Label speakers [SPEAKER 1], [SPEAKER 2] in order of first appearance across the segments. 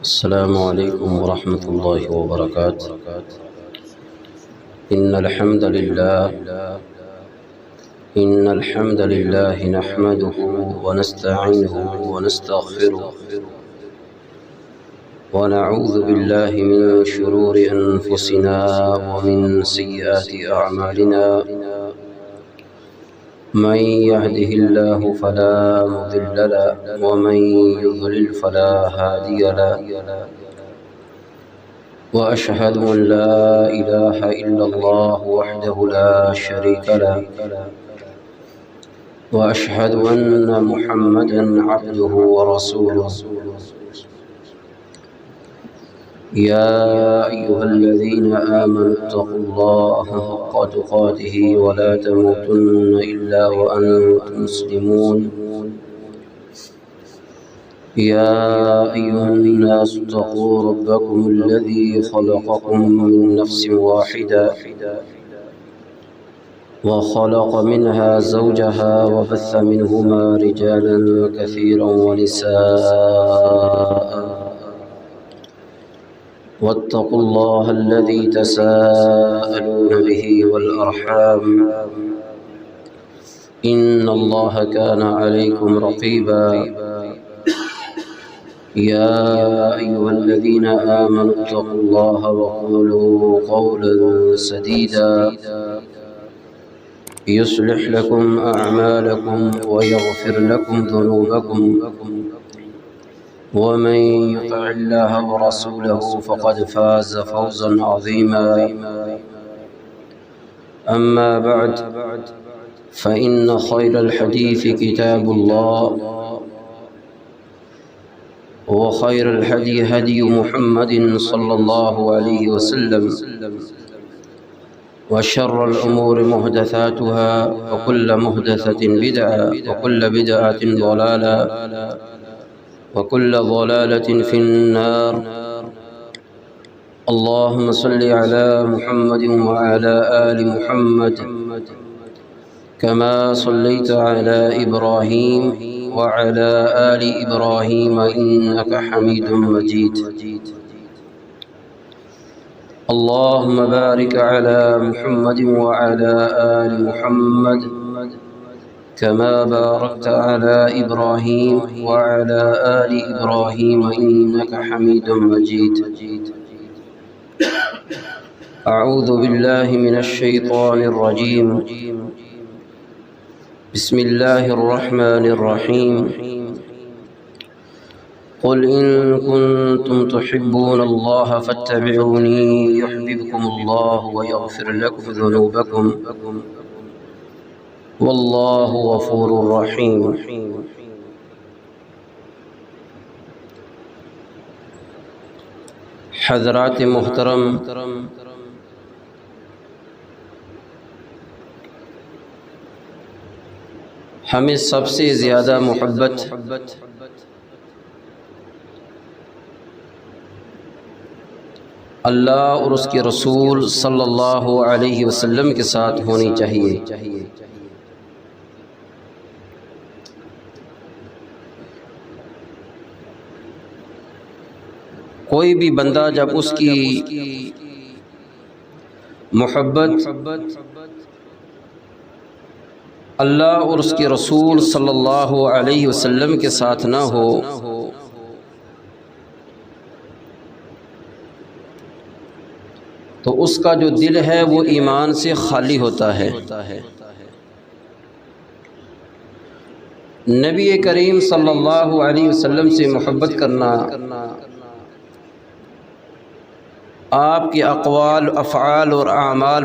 [SPEAKER 1] السلام عليكم ورحمة الله وبركاته. إن الحمد لله نحمده ونستعينه ونستغفره ونعوذ بالله من شرور أنفسنا ومن سيئات أعمالنا. من يهده الله فلا مضل له ومن يضلل فلا هادي له، وأشهد أن لا إله إلا الله وحده لا شريك له، وأشهد أن محمدا عبده ورسوله. يا أيها الذين آمنوا اتقوا الله حق تقاته ولا تموتن إلا وأنتم مسلمون. يا أيها الناس اتقوا ربكم الذي خلقكم من نفس واحدة وخلق منها زوجها وبث منهما رجالا كثيرا ونساء. واتقوا الله الذي تساءلون به والأرحام، إن الله كان عليكم رقيبا. يا أيها الذين آمنوا اتقوا الله وقولوا قولا سديدا يصلح لكم أعمالكم ويغفر لكم ذنوبكم، ومن يطع الله ورسوله فقد فاز فوزا عظيما. أما بعد، فإن خير الحديث كتاب الله، وخير الهدي هدي محمد صلى الله عليه وسلم، وشر الأمور محدثاتها، وكل محدثة بدعة، وكل بدعة ضلالة، وكل ضلالة في النار. اللهم صل على محمد وعلى آل محمد كما صليت على إبراهيم وعلى آل إبراهيم إنك حميد مجيد. اللهم بارك على محمد وعلى آل محمد كما باركت على إبراهيم وعلى آل إبراهيم إنك حميد مجيد. أعوذ بالله من الشيطان الرجيم. بسم الله الرحمن الرحيم. قل إن كنتم تحبون الله فاتبعوني يحببكم الله ويغفر لكم ذنوبكم، واللہ غفور رحیم. حضرات محترم، ہمیں سب سے زیادہ محبت اللہ اور اس کے رسول صلی اللہ علیہ وسلم کے ساتھ ہونی چاہیے. کوئی بھی بندہ جب اس کی محبت اللہ اور اس کے رسول صلی اللہ علیہ وسلم کے ساتھ نہ ہو تو اس کا جو دل ہے وہ ایمان سے خالی ہوتا ہے. نبی کریم صلی اللہ علیہ وسلم سے محبت کرنا، آپ کے اقوال، افعال اور اعمال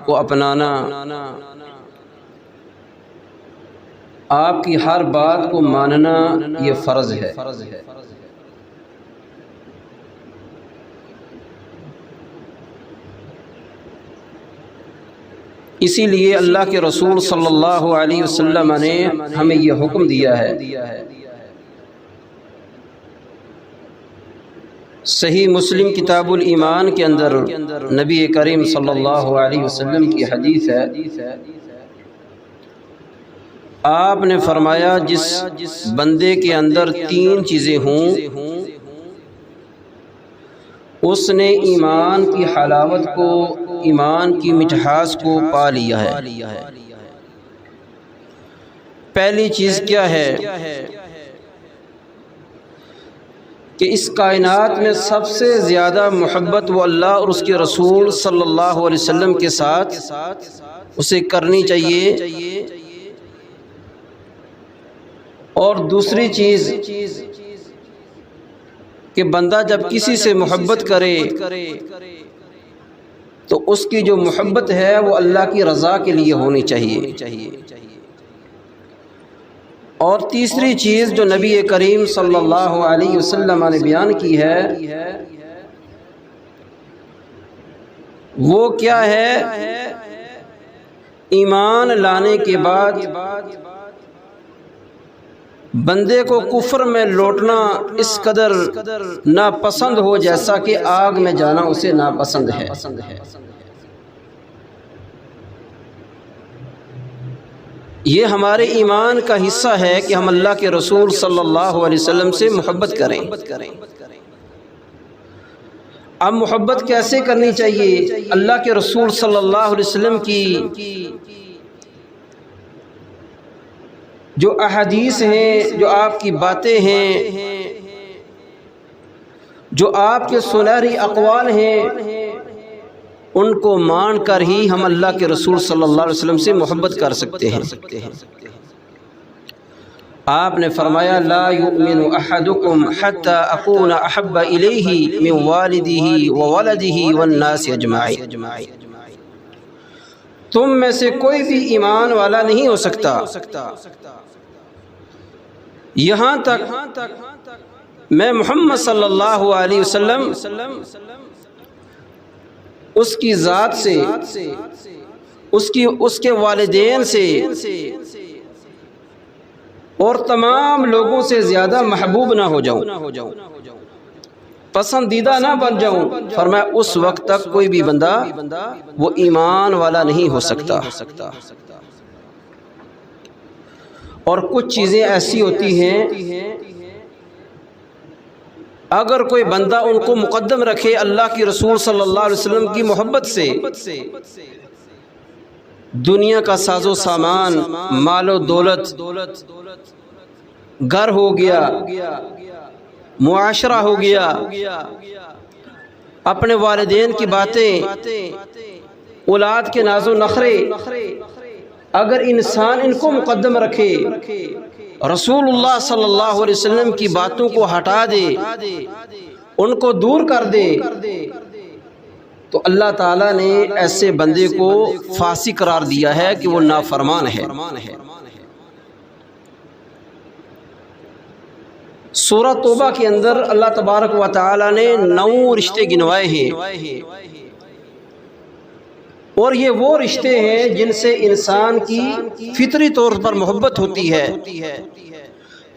[SPEAKER 1] کو اپنانا، آپ کی ہر بات کو ماننا، یہ فرض ہے. اسی لیے اللہ کے رسول صلی اللہ علیہ وسلم نے ہمیں یہ حکم دیا ہے. صحیح مسلم کتاب الایمان کے اندر نبی کریم صلی اللہ علیہ وسلم کی حدیث ہے. آپ نے فرمایا جس بندے کے اندر تین چیزیں ہوں اس نے ایمان کی حلاوت کو، ایمان کی مٹھاس کو پا لیا ہے۔ پہلی چیز کیا ہے کہ اس کائنات میں سب سے زیادہ محبت وہ اللہ اور اس کے رسول صلی اللہ علیہ وسلم کے ساتھ اسے کرنی چاہیے۔ اور دوسری چیز کہ بندہ جب کسی سے محبت کرے تو اس کی جو محبت ہے وہ اللہ کی رضا کے لیے ہونی چاہیے۔ اور تیسری چیز جو نبی کریم صلی اللہ علیہ وسلم نے بیان کی ہے وہ کیا ہے؟ ایمان لانے کے بعد بندے کو کفر میں لوٹنا اس قدر ناپسند ہو جیسا کہ آگ میں جانا اسے ناپسند ہے۔ یہ ہمارے ایمان کا حصہ ہے کہ ہم اللہ کے رسول صلی اللہ علیہ وسلم سے محبت کریں۔ اب محبت کیسے کرنی چاہیے؟ اللہ کے رسول صلی اللہ علیہ وسلم کی جو احادیث ہیں، جو آپ کی باتیں ہیں، جو آپ کے سنہری اقوال ہیں، ان کو مان کر ہی ہم اللہ کے رسول صلی اللہ علیہ وسلم سے محبت کر سکتے ہیں۔ آپ نے فرمایا لا یؤمن احدکم حتی اکون احب الیہ من والدہ وولدہ والناس اجمعین۔ تم میں سے کوئی بھی ایمان والا نہیں ہو سکتا یہاں تک میں محمد صلی اللہ علیہ وسلم اس کی ذات سے، اس کے والدین سے اور تمام لوگوں سے زیادہ محبوب نہ ہو جاؤں، پسندیدہ نہ بن جاؤں۔ فرمایا اس وقت تک کوئی بھی بندہ وہ ایمان والا نہیں ہو سکتا۔ اور کچھ چیزیں ایسی ہوتی ہیں اگر کوئی بندہ ان کو مقدم رکھے اللہ کی رسول صلی اللہ علیہ وسلم کی محبت سے، دنیا کا ساز و سامان، مال و دولت، گھر ہو گیا، معاشرہ ہو گیا، اپنے والدین کی باتیں، اولاد کے ناز و نخرے، اگر انسان ان کو مقدم رکھے، رسول اللہ صلی اللہ علیہ وسلم کی باتوں کو ہٹا دے، ان کو دور کر دے، تو اللہ تعالیٰ نے ایسے بندے کو فاسق قرار دیا ہے کہ وہ نافرمان ہے۔ سورہ توبہ کے اندر اللہ تبارک و تعالیٰ نے 9 رشتے گنوائے ہیں، اور یہ وہ رشتے ہیں جن سے انسان کی فطری طور پر محبت ہوتی ہے،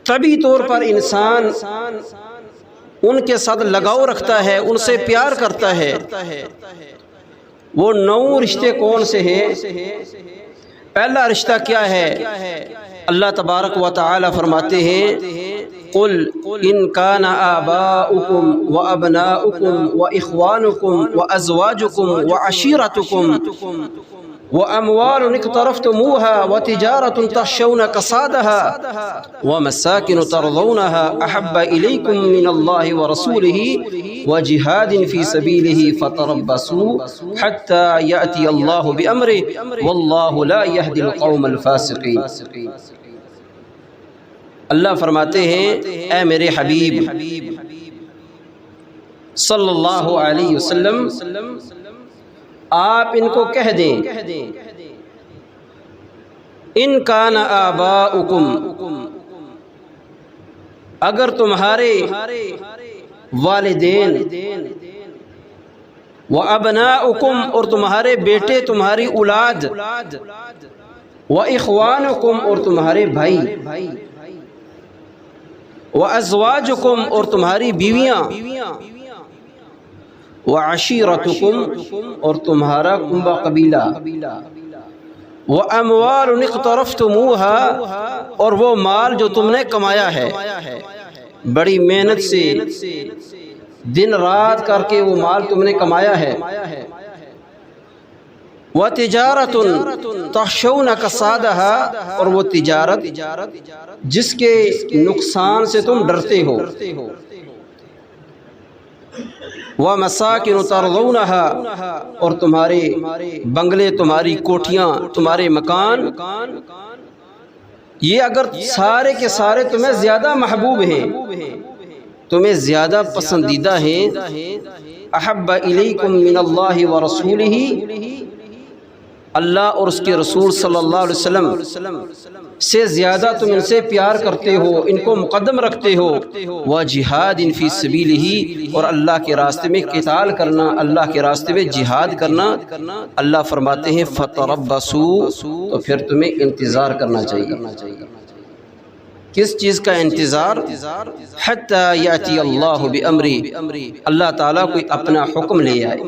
[SPEAKER 1] طبعی طور پر انسان ان کے ساتھ لگاؤ رکھتا ہے، ان سے پیار کرتا ہے۔ وہ 9 رشتے کون سے ہیں؟ پہلا رشتہ کیا ہے؟ اللہ تبارک و تعالی فرماتے ہیں قل ان کان آباؤکم وابناؤکم واخوانکم وازواجکم وعشیرتکم واموال اقترفتموها وتجارة تخشون كسادها ومساكن ترضونها احب اليكم من الله ورسوله وجهاد في سبيله فتربصوا حتى يأتي الله بأمره والله لا يهدي القوم الفاسقين۔ اللہ فرماتے ہیں اے میرے حبیب صلی اللہ علیہ وسلم، آپ ان کو کہہ دیں ان کان آباؤکم، اگر تمہارے والدین، وابناؤکم اور تمہارے بیٹے، تمہاری اولاد، واخوانکم اور تمہارے بھائی، وازواجکم اور تمہاری بیویاں، وعشیرتکم اور تمہارا کنبہ قبیلہ، واموال اقترفتموها اور وہ مال جو تم نے کمایا ہے، بڑی محنت سے دن رات کر کے وہ مال تم نے کمایا ہے۔ وَتِجَارَةٌ تَخْشَوْنَ كَسَادَهَا، اور وہ تجارت جس کے نقصان سے تم ڈرتے ہو۔ وَمَسَاكِنُ تَرْضَوْنَهَا، اور تمہارے بنگلے، تمہاری کوٹھیاں، تمہارے مکان، یہ اگر سارے کے سارے تمہیں زیادہ محبوب ہیں، تمہیں زیادہ پسندیدہ ہیں، احب الیکم من اللہ ورسولہ، اللہ اور اس کے رسول صلی اللہ علیہ وسلم سے زیادہ تم ان سے پیار کرتے ہو، ان کو مقدم رکھتے ہو، وَجِہَادٍ فِي سَبِيلِهِ، اور اللہ کے راستے میں قتال کرنا، اللہ کے راستے میں جہاد کرنا۔ اللہ فرماتے ہیں فَتَرَبَّصُوا، تو پھر تمہیں انتظار کرنا چاہیے۔ کس چیز کا انتظار؟ حَتَّى يَأْتِيَ اللَّهُ بِأَمْرِهِ، اللہ تعالیٰ کوئی اپنا حکم لے آئے،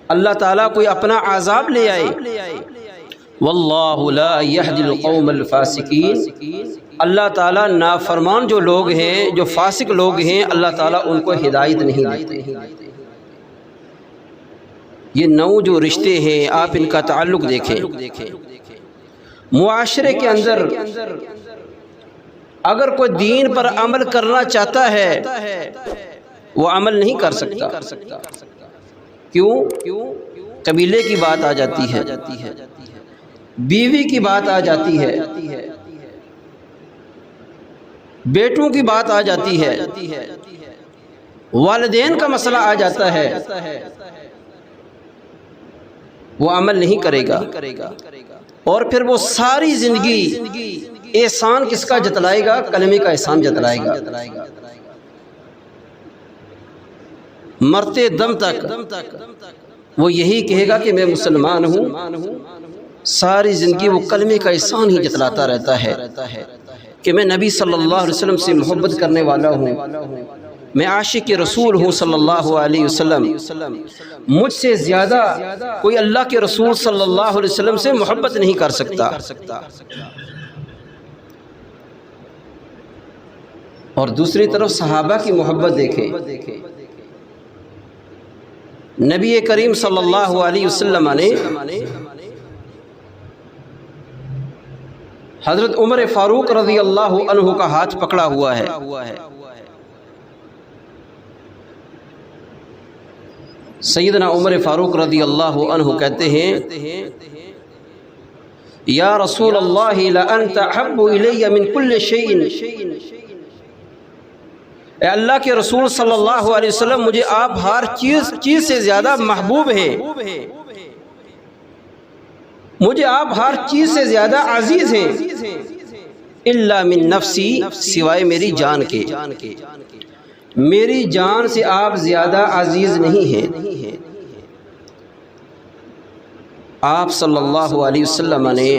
[SPEAKER 1] اللہ تعالیٰ کوئی اپنا عذاب لے آئے۔ واللہ لا یہدی القوم الفاسقین، اللہ تعالیٰ نافرمان جو لوگ ہیں، جو فاسق لوگ ہیں، اللہ تعالیٰ ان کو ہدایت نہیں دیتے۔ یہ نو جو رشتے ہیں، آپ ان کا تعلق دیکھیں۔ معاشرے کے اندر اگر کوئی دین پر عمل کرنا چاہتا ہے، وہ عمل نہیں کر سکتا۔ کیوں؟ قبیلے کی بات آ جاتی ہے، بیوی کی بات آ جاتی ہے، بیٹوں کی بات آ جاتی ہے، والدین کا مسئلہ آ جاتا ہے، وہ عمل نہیں کرے گا، اور پھر وہ ساری زندگی احسان کس کا جتلائے گا؟ کلمے کا احسان جتلائے گا۔ مرتے دم تک وہ یہی کہے گا کہ میں مسلمان ہوں، ساری زندگی وہ کلمے کا احسان ہی جتلاتا رہتا ہے کہ میں نبی صلی اللہ علیہ وسلم سے محبت کرنے والا ہوں، میں عاشق رسول ہوں صلی اللہ علیہ وسلم، مجھ سے زیادہ کوئی اللہ کے رسول صلی اللہ علیہ وسلم سے محبت نہیں کر سکتا۔ اور دوسری طرف صحابہ کی محبت دیکھیں، نبی کریم صلی اللہ علیہ وسلم نے حضرت عمر فاروق رضی اللہ عنہ کا ہاتھ پکڑا ہوا ہے۔ سیدنا عمر فاروق رضی اللہ عنہ کہتے ہیں یا رسول اللہ لأنت احب الی من کل شیء، اے اللہ کے رسول صلی اللہ علیہ وسلم، مجھے آپ ہر چیز سے زیادہ محبوب ہیں، مجھے آپ ہر چیز سے زیادہ عزیز ہیں، الا من نفسی، سوائے میری جان کے، میری جان سے آپ زیادہ عزیز نہیں ہیں۔ آپ صلی اللہ علیہ وسلم نے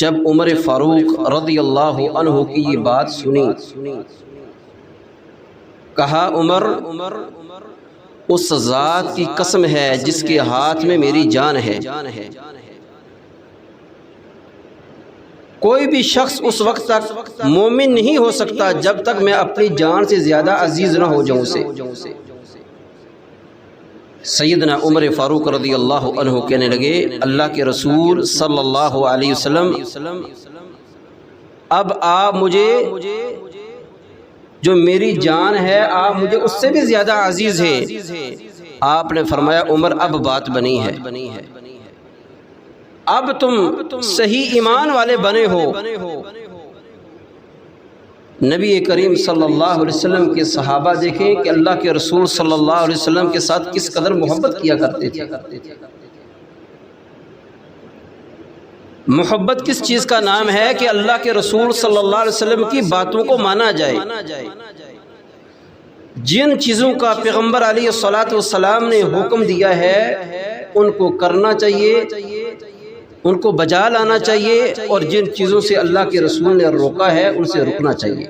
[SPEAKER 1] جب عمر فاروق رضی اللہ عنہ کی یہ بات سنی، کہا عمر اس ذات کی قسم ہے جس کے ہاتھ میں میری جان ہے، کوئی بھی شخص اس وقت تک مومن نہیں ہو سکتا جب تک میں اپنی جان سے زیادہ عزیز نہ ہو جاؤں اسے۔ سیدنا عمر فاروق رضی اللہ عنہ کہنے لگے اللہ کے رسول صلی اللہ علیہ وسلم، اب آپ مجھے جو میری جان ہے آپ مجھے اس سے بھی زیادہ عزیز ہیں۔ آپ نے فرمایا عمر اب بات بنی ہے، اب تم صحیح ایمان والے بنے ہو۔ نبی کریم صلی اللہ علیہ وسلم کے صحابہ دیکھیں کہ اللہ کے رسول صلی اللہ علیہ وسلم کے ساتھ کس قدر محبت کیا کرتے تھے۔ محبت کس چیز کا نام ہے کہ اللہ کے رسول صلی اللہ علیہ وسلم کی باتوں کو مانا جائے، جن چیزوں کا پیغمبر علیہ الصلوۃ والسلام نے حکم دیا ہے ان کو کرنا چاہیے، ان کو بجا لانا چاہیے، اور جن چیزوں سے اللہ کے رسول نے روکا ہے ان سے رکنا چاہیے۔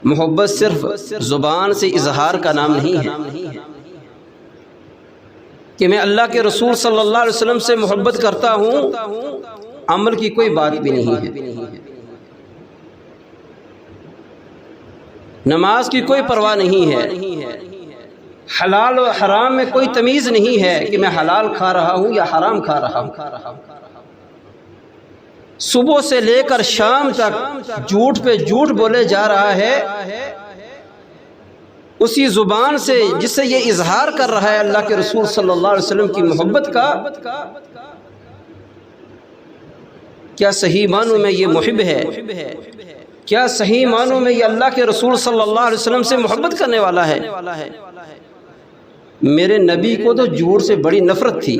[SPEAKER 1] محبت صرف زبان سے اظہار کا نام نہیں ہے کہ میں اللہ کے رسول صلی اللہ علیہ وسلم سے محبت کرتا ہوں، عمل کی کوئی بات بھی نہیں ہے۔ نماز کی کوئی پرواہ نہیں ہے، حلال و حرام میں کوئی تمیز نہیں ہے کہ میں حلال کھا رہا ہوں یا حرام کھا رہا ہوں۔ صبح سے لے کر شام تک جھوٹ پہ جھوٹ بولے جا رہا ہے، اسی زبان سے جس سے یہ اظہار کر رہا ہے اللہ کے رسول صلی اللہ علیہ وسلم کی محبت کا، کیا صحیح معنوں میں یہ محب ہے؟ کیا صحیح معنوں میں یہ اللہ کے رسول صلی اللہ علیہ وسلم سے محبت کرنے والا ہے؟ میرے نبی کو تو جھوٹ سے بڑی نفرت تھی۔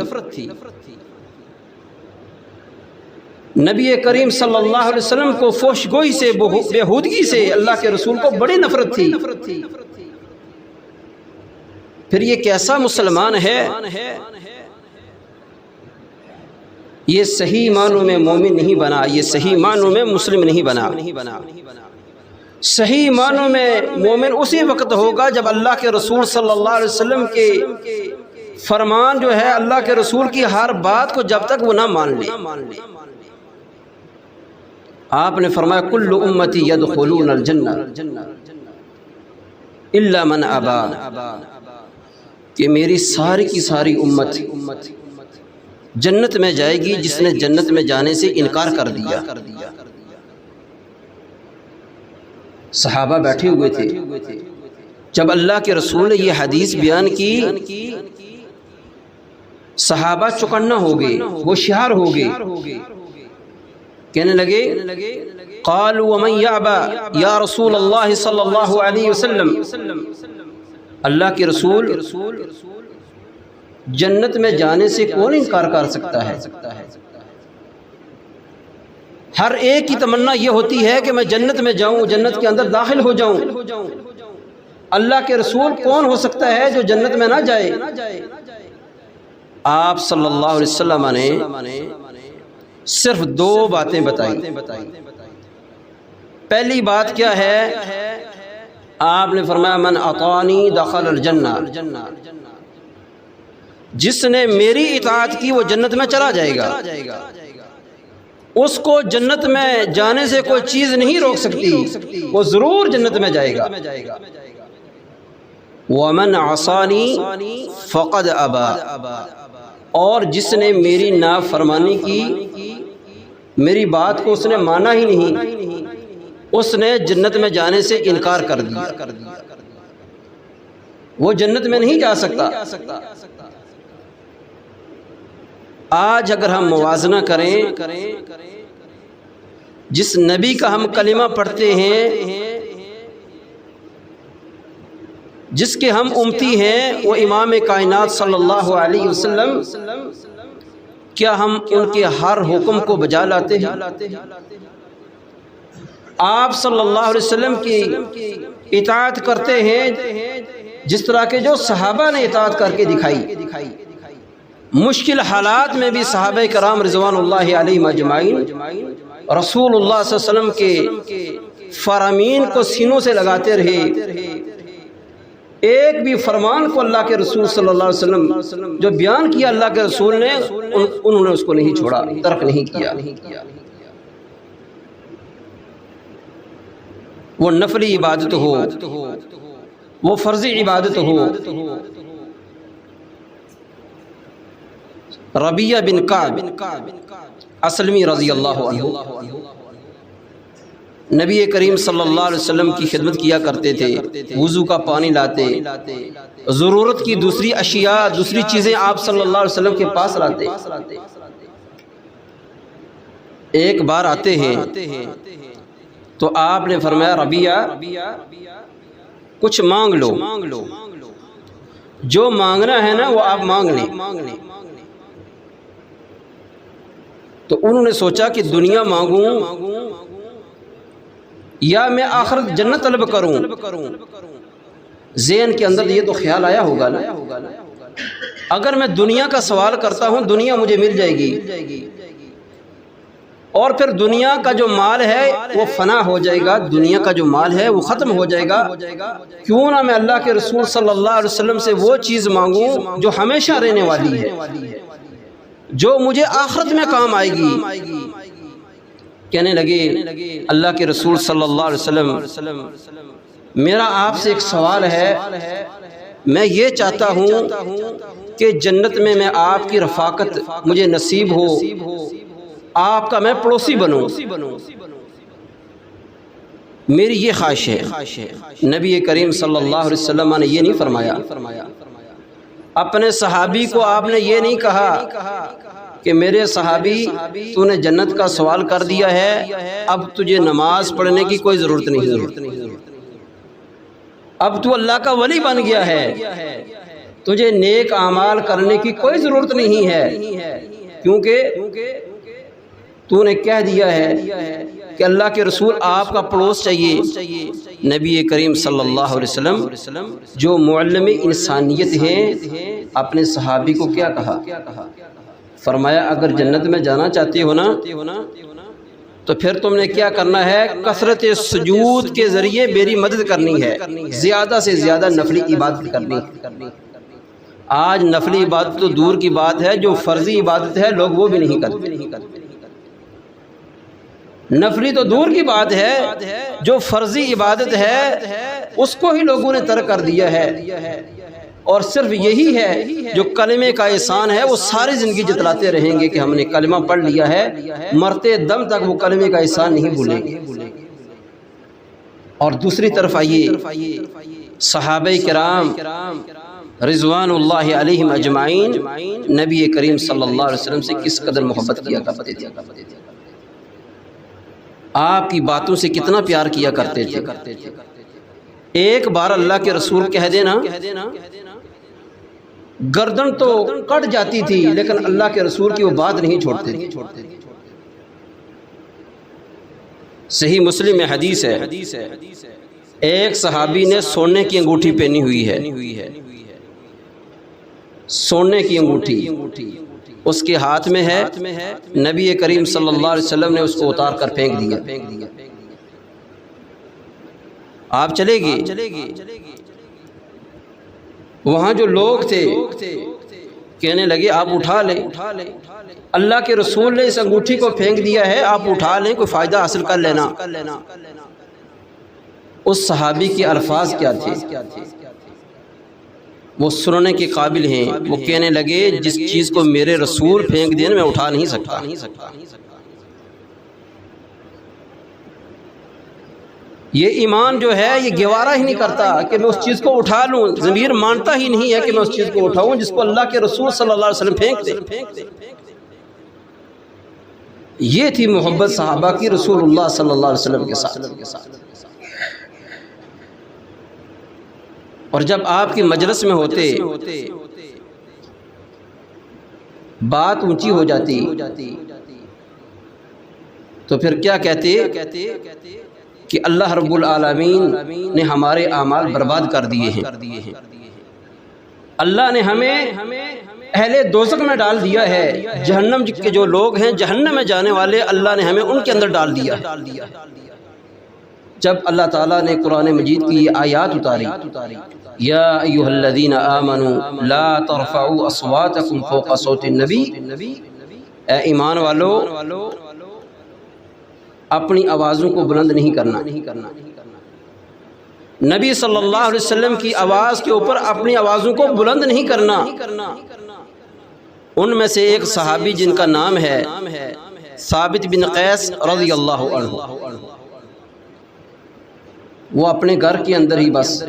[SPEAKER 1] نبی کریم صلی اللہ علیہ وسلم کو فحش گوئی سے، بیہودگی سے اللہ کے رسول کو بڑی نفرت تھی۔ پھر یہ کیسا مسلمان ہے؟ یہ صحیح معنوں میں مومن نہیں بنا، یہ صحیح معنوں میں مسلم نہیں بنا۔ صحیح معنوں میں مومن اسی وقت ہوگا جب اللہ کے رسول صلی اللہ علیہ وسلم کے فرمان جو ہے، اللہ کے رسول کی ہر بات کو جب تک وہ نہ مان لے۔ آپ نے فرمایا کل امتی یدخلون الجنہ الا من ابا، کہ میری ساری کی ساری امت جنت میں جائے گی جس نے جنت میں جانے سے انکار کر دیا۔ صحابہ بیٹھے ہوئے تھے، جب اللہ کے رسول نے یہ حدیث بیان کی، صحابہ چوکنا ہو گئے، ہوشیار ہو گئے، کہنے لگے قالوا ومن یعبا یا رسول اللہ صلی اللہ علیہ وسلم، اللہ کے رسول جنت میں جانے سے کون انکار کر سکتا ہے؟ ہر ایک کی تمنا یہ ہوتی ہے کہ میں جنت میں جاؤں، جنت کے اندر داخل ہو جاؤں۔ اللہ کے رسول کون ہو سکتا ہے جو جنت میں نہ جائے؟ آپ صلی اللہ علیہ وسلم نے صرف دو باتیں بتائی۔ پہلی بات کیا ہے؟ آپ نے فرمایا من اطاعنی دخل الجنہ، جس نے میری اطاعت کی وہ جنت میں چلا جائے گا، اس کو جنت میں جانے سے کوئی چیز نہیں روک سکتی، وہ ضرور جنت میں جائے گا۔ وَمَنْ عَصَانِي فَقَدْ أَبَى، اور جس نے میری نافرمانی کی، میری بات کو اس نے مانا ہی نہیں، اس نے جنت میں جانے سے انکار کر دیا، وہ جنت میں نہیں جا سکتا۔ آج اگر ہم موازنہ کریں، جس نبی کا ہم کلمہ پڑھتے ہیں، جس کے ہم امتی ہیں، وہ امام کائنات صلی اللہ علیہ وسلم، کیا ہم ان کے ہر حکم کو بجا لاتے ہیں؟ آپ صلی اللہ علیہ وسلم کی اطاعت کرتے ہیں جس طرح کے جو صحابہ نے اطاعت کر کے دکھائی۔ مشکل حالات میں بھی صحابہ کرام رضوان اللہ علیہم اجمعین رسول اللہ صلی اللہ علیہ وسلم کے فرامین کو سینوں سے لگاتے رہے، ایک بھی فرمان کو اللہ کے رسول صلی اللہ علیہ وسلم جو بیان کیا اللہ کے رسول نے، انہوں نے اس کو نہیں چھوڑا، ترک نہیں کیا۔ وہ نفلی عبادت ہو، وہ فرضی عبادت ہو۔ ربیہ بن کعب اسلمی رضی اللہ عنہ نبی کریم صلی اللہ علیہ وسلم کی خدمت کیا کرتے تھے، وضو کا پانی لاتے، ضرورت کی دوسری اشیاء، دوسری چیزیں آپ صلی اللہ علیہ وسلم کے پاس لاتے۔ ایک بار آتے ہیں تو آپ نے فرمایا ربیہ کچھ مانگ لو، جو مانگنا ہے نا وہ آپ مانگ لیں۔ تو انہوں نے سوچا کہ دنیا مانگوں یا میں آخرت جنت طلب کروں؟ ذہن کے اندر یہ تو خیال آیا ہوگا نا، اگر میں دنیا کا سوال کرتا ہوں دنیا مجھے مل جائے گی، اور پھر دنیا کا جو مال ہے وہ فنا ہو جائے گا، دنیا کا جو مال ہے وہ ختم ہو جائے گا، کیوں نہ میں اللہ کے رسول صلی اللہ علیہ وسلم سے وہ چیز مانگوں جو ہمیشہ رہنے والی ہے، جو مجھے آخرت میں کام آئے گی۔ کہنے لگے اللہ کے رسول صلی اللہ علیہ وسلم میرا آپ سے ایک سوال ہے، میں یہ چاہتا ہوں کہ جنت میں آپ کی رفاقت مجھے نصیب ہو، آپ کا میں پڑوسی بنوں، میری یہ خواہش ہے۔ نبی کریم صلی اللہ علیہ وسلم نے یہ نہیں فرمایا، اپنے صحابی کو آپ نے یہ نہیں کہا کہ میرے صحابی تو نے جنت کا سوال کر دیا ہے، اب تجھے نماز پڑھنے کی کوئی ضرورت نہیں ہے، اب تو اللہ کا ولی بن گیا ہے، تجھے نیک اعمال کرنے کی کوئی ضرورت نہیں ہے، کیونکہ تو نے کہہ دیا ہے کہ اللہ کے رسول آپ کا پڑوس چاہیے۔ نبی کریم صلی اللہ علیہ وسلم جو معلم انسانیت ہیں، اپنے صحابی کو کیا کہا؟ فرمایا اگر جنت میں جانا چاہتے ہو نا تو پھر تم نے کیا کرنا ہے؟ کثرت سجود کے ذریعے میری مدد کرنی ہے، زیادہ سے زیادہ نفلی عبادت کرنی ہے۔ آج نفلی عبادت تو دور کی بات ہے، جو فرضی عبادت ہے لوگ وہ بھی نہیں کرتے۔ نفلی تو دور کی بات ہے، جو فرضی عبادت ہے اس کو ہی لوگوں نے ترک کر دیا ہے، اور صرف یہی ہے جو کلمے کا احسان ہے، وہ ساری زندگی جتلاتے رہیں گے کہ ہم نے کلمہ پڑھ لیا ہے، مرتے دم تک وہ کلمے کا احسان نہیں بھولیں گے۔ اور دوسری طرف آئیے، صحابہ کرام رضوان اللہ علیہم اجمعین نبی کریم صلی اللہ علیہ وسلم سے کس قدر محبت کیا کرتے تھے، آپ کی باتوں سے کتنا پیار کیا کرتے تھے۔ ایک بار اللہ کے رسول کہہ دینا، گردن تو کٹ جاتی تھی لیکن اللہ کے رسول کی وہ بات نہیں چھوڑتے تھے۔ صحیح مسلم میں حدیث ہے، ایک صحابی نے سونے کی انگوٹھی پہنی ہوئی ہے، سونے کی انگوٹھی اس کے ہاتھ میں ہے، نبی کریم صلی اللہ علیہ وسلم نے اس کو اتار کر پھینک دیا۔ آپ چلے گئے، وہاں جو لوگ تھے کہنے لگے آپ اٹھا لیں، اللہ کے رسول نے اس انگوٹھی کو پھینک دیا ہے، آپ اٹھا لیں، کوئی فائدہ حاصل کر لینا۔ اس صحابی کے الفاظ کیا تھے وہ سننے کے قابل ہیں، وہ کہنے لگے جس چیز کو میرے رسول پھینک دیں میں اٹھا نہیں سکتا۔ یہ ایمان جو ہے یہ گوارا ہی نہیں کرتا کہ میں اس چیز کو اٹھا لوں، ضمیر مانتا ہی نہیں ہے کہ میں اس چیز کو اٹھاؤں جس کو اللہ کے رسول صلی اللہ علیہ وسلم پھینک دے۔ یہ تھی محبت صحابہ کی رسول اللہ صلی اللہ علیہ وسلم کے ساتھ۔ اور جب آپ کی مجلس میں ہوتے، بات اونچی ہو جاتی تو پھر کیا کہتے کہ اللہ رب العالمین نے ہمارے اعمال برباد کر دیے ہیں، اللہ نے ہمیں اہل دوزخ میں ڈال دیا ہے، جہنم کے جو لوگ ہیں جہنم میں جانے والے، اللہ نے ہمیں ان کے اندر ڈال دیا۔ جب اللہ تعالیٰ نے قرآن مجید کی یہ آیات اتاری، یا ایھا الذین آمنوا لا ترفعوا اصواتکم فوق صوت النبی، اے ایمان والو اپنی آوازوں کو بلند نہیں کرنا، نبی صلی اللہ علیہ وسلم کی آواز کے اوپر اپنی آوازوں کو بلند نہیں کرنا۔ ان میں سے ایک صحابی جن کا نام ہے ثابت بن قیس رضی اللہ عنہ، وہ اپنے گھر کے اندر ہی بس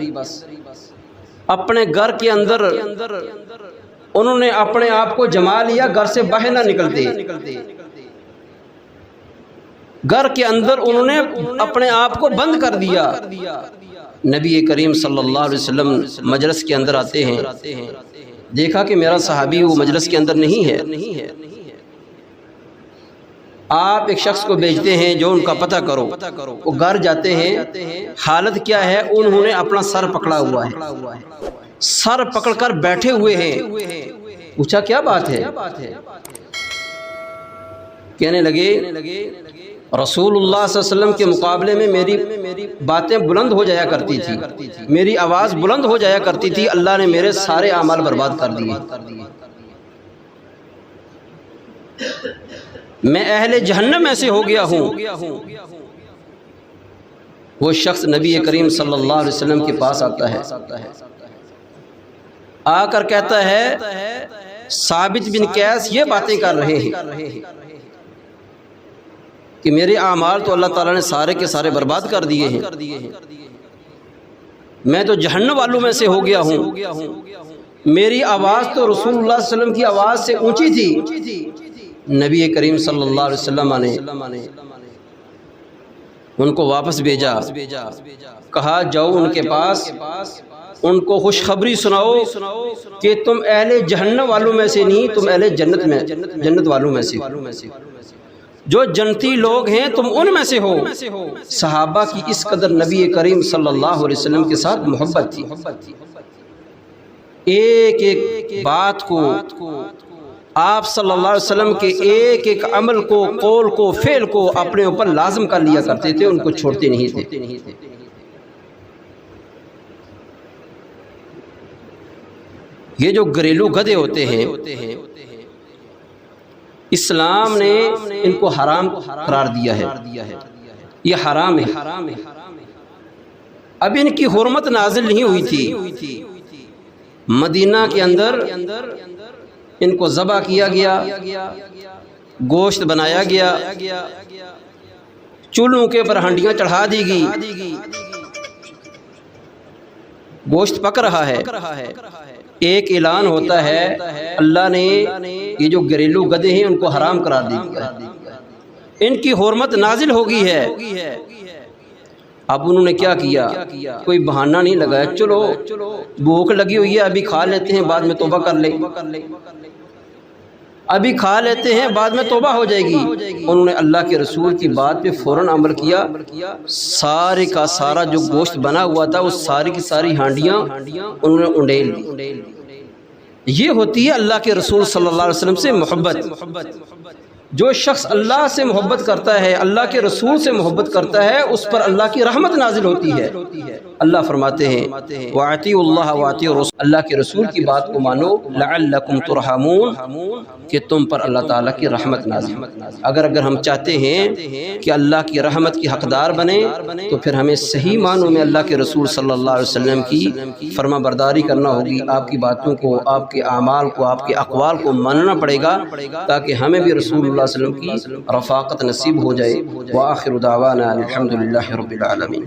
[SPEAKER 1] اپنے گھر کے اندر انہوں نے اپنے آپ کو جما لیا، گھر سے باہر نہ نکلتے، گھر کے اندر انہوں نے اپنے آپ کو بند کر دیا۔ نبی کریم صلی اللہ علیہ وسلم مجلس کے اندر آتے ہیں، دیکھا کہ میرا صحابی وہ مجلس کے اندر نہیں ہے، آپ ایک شخص کو بھیجتے ہیں جو ان کا پتہ کرو، وہ گھر جاتے ہیں، حالت کیا ہے؟ انہوں نے اپنا سر پکڑا ہوا ہے، سر پکڑ کر بیٹھے ہوئے ہیں۔ پوچھا کیا بات ہے؟ کہنے لگے رسول اللہ صلی اللہ علیہ وسلم کے مقابلے میں میری باتیں بلند ہو جایا کرتی تھی، میری آواز بلند ہو جایا کرتی تھی، اللہ نے میرے سارے اعمال برباد کر دیے، میں اہل جہنم میں سے ہو گیا ہوں۔ وہ شخص نبی کریم صلی اللہ علیہ وسلم کے پاس آتا ہے، آ کر کہتا ہے ثابت بن قیس یہ باتیں کر رہے ہیں کہ میرے اعمال تو اللہ تعالیٰ نے سارے کے سارے برباد کر دیے ہیں، میں تو جہنم والوں میں سے ہو گیا ہوں، میری آواز تو رسول اللہ صلی اللہ علیہ وسلم کی آواز سے اونچی تھی۔ نبی کریم صلی اللہ علیہ وسلم نے ان کو واپس بھیجا، کہا جاؤ ان کے پاس، ان کو خوشخبری سناؤ کہ تم اہل جہنم والوں میں سے نہیں، تم اہل جنت والوں میں سے، جو جنتی لوگ ہیں تم ان میں سے ہو۔ صحابہ کی اس قدر نبی کریم صلی اللہ علیہ وسلم کے ساتھ محبت تھی، ایک ایک بات کو آپ صلی اللہ علیہ وسلم کے ایک ایک عمل کو، قول کو، فعل کو اپنے اوپر لازم کر لیا کرتے تھے، ان کو چھوڑتے نہیں تھے۔ یہ جو گھریلو گدھے ہوتے ہیں، اسلام نے ان کو حرام قرار دیا ہے، یہ حرام ہے۔ اب ان کی حرمت نازل نہیں ہوئی تھی، مدینہ کے اندر ان کو ذبح کیا گیا، گوشت بنایا گیا، چولہوں کے پر ہنڈیاں چڑھا دی گئی، گوشت پک رہا ہے۔ ایک اعلان ہوتا ہے اللہ نے یہ جو گھریلو گدھے ہیں ان کو حرام قرار دیا، ان کی حرمت نازل ہو گئی ہے۔ اب انہوں نے کیا کیا؟ کوئی بہانہ نہیں لگایا، چلو بھوک لگی ہوئی ہے ابھی کھا لیتے ہیں بعد میں توبہ کر لیں، ابھی کھا لیتے ہیں بعد میں توبہ ہو جائے گی۔ انہوں نے اللہ کے رسول کی بات پہ فوراً عمل کیا، سارے کا سارا جو گوشت بنا ہوا تھا وہ ساری کی ساری ہانڈیاں انہوں نے انڈیل دی۔ یہ ہوتی ہے اللہ کے رسول صلی اللہ علیہ وسلم سے محبت۔ جو شخص اللہ سے محبت کرتا ہے، اللہ کے رسول سے محبت کرتا ہے، اس پر اللہ کی رحمت نازل ہوتی ہے۔ اللہ فرماتے ہیں وَأَطِيعُوا اللَّهَ وَأَطِيعُوا الرَّسُولَ، اللہ کے رسول کی بات کو مانو، لَعَلَّكُمْ تُرْحَمُونَ، کہ تم پر اللہ تعالیٰ کی رحمت نازل۔ اگر ہم چاہتے ہیں کہ اللہ کی رحمت کی حقدار بنے تو پھر ہمیں صحیح معنوں میں اللہ کے رسول صلی اللہ علیہ وسلم کی فرما برداری کرنا ہوگی، آپ کی باتوں کو، آپ کے اعمال کو، آپ کے اقوال کو ماننا پڑے گا، تاکہ ہمیں بھی رسول اللہ صلی اللہ علیہ وسلم کی رفاقت نصیب ہو جائے۔ وآخر دعوانا الحمدللہ رب العالمین۔